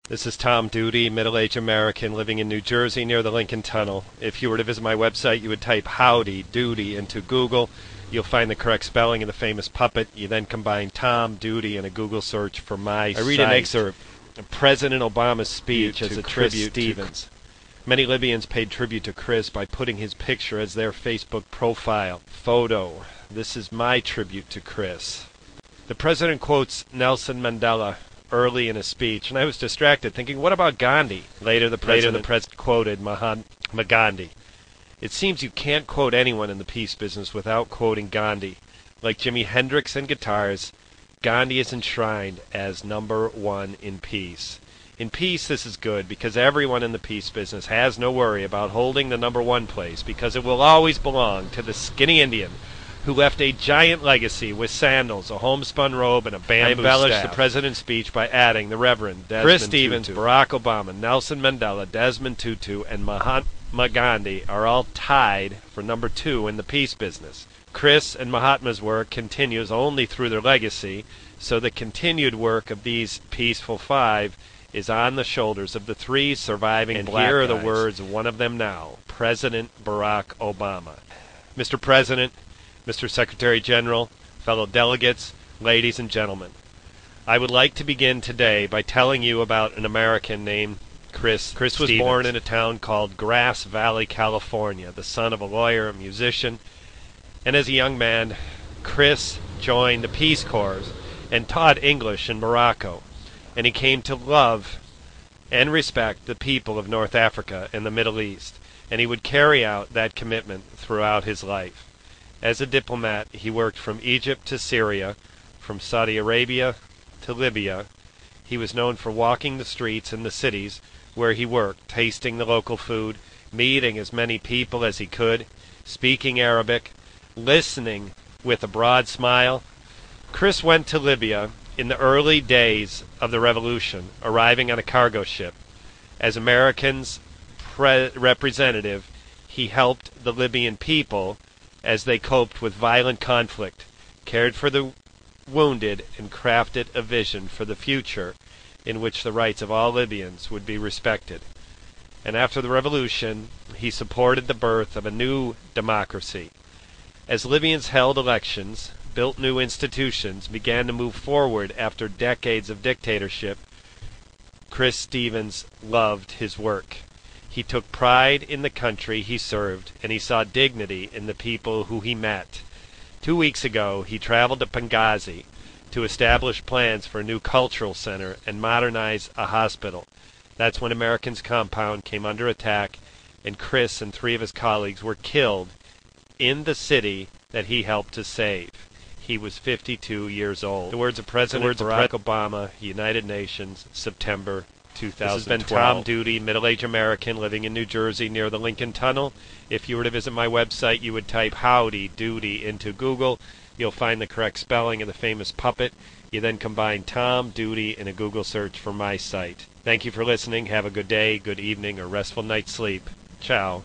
This is Tom Duty, middle-aged American living in New Jersey near the Lincoln Tunnel. If you were to visit my website, you would type Howdy Doody into Google. You'll find the correct spelling of the famous puppet. You then combine Tom Duty in a Google search for my site. I read an excerpt of President Obama's speech as a tribute to Stevens. Many Libyans paid tribute to Chris by putting his picture as their Facebook profile photo. This is my tribute to Chris. The president quotes Nelson Mandela early in his speech, and I was distracted thinking, what about Gandhi? Later the president quoted Mahatma Gandhi. It seems you can't quote anyone in the peace business without quoting Gandhi. Like Jimi Hendrix and guitars, Gandhi is enshrined as number one in peace. In peace, this is good because everyone in the peace business has no worry about holding the number one place because it will always belong to the skinny Indian who left a giant legacy with sandals, a homespun robe, and a bamboo staff. I embellished the president's speech by adding the Reverend Chris Stevens, Barack Obama, Nelson Mandela, Desmond Tutu, and Mahatma Gandhi are all tied for number two in the peace business. Chris and Mahatma's work continues only through their legacy, so the continued work of these peaceful five is on the shoulders of the three surviving black guys. Here are the words of one of them now, President Barack Obama. Mr. President, Mr. Secretary General, fellow delegates, ladies and gentlemen, I would like to begin today by telling you about an American named Chris. Chris was born in a town called Grass Valley, California, the son of a lawyer, a musician, and as a young man, Chris joined the Peace Corps and taught English in Morocco, and he came to love and respect the people of North Africa and the Middle East, and he would carry out that commitment throughout his life. As a diplomat, he worked from Egypt to Syria, from Saudi Arabia to Libya. He was known for walking the streets in the cities where he worked, tasting the local food, meeting as many people as he could, speaking Arabic, listening with a broad smile. Chris went to Libya in the early days of the revolution, arriving on a cargo ship. As Americans' representative, he helped the Libyan people as they coped with violent conflict, cared for the wounded, and crafted a vision for the future in which the rights of all Libyans would be respected. And after the revolution, he supported the birth of a new democracy. As Libyans held elections, built new institutions, began to move forward after decades of dictatorship, Chris Stevens loved his work. He took pride in the country he served, and he saw dignity in the people who he met. 2 weeks ago, he traveled to Banghazi to establish plans for a new cultural center and modernize a hospital. That's when Americans' compound came under attack, and Chris and 3 of his colleagues were killed in the city that he helped to save. He was 52 years old. The words of President Barack Obama, United Nations, September 2012. This has been Tom Duty, middle-aged American living in New Jersey near the Lincoln Tunnel. If you were to visit my website, you would type Howdy Doody into Google. You'll find the correct spelling of the famous puppet. You then combine Tom Duty in a Google search for my site. Thank you for listening. Have a good day, good evening, or restful night's sleep. Ciao.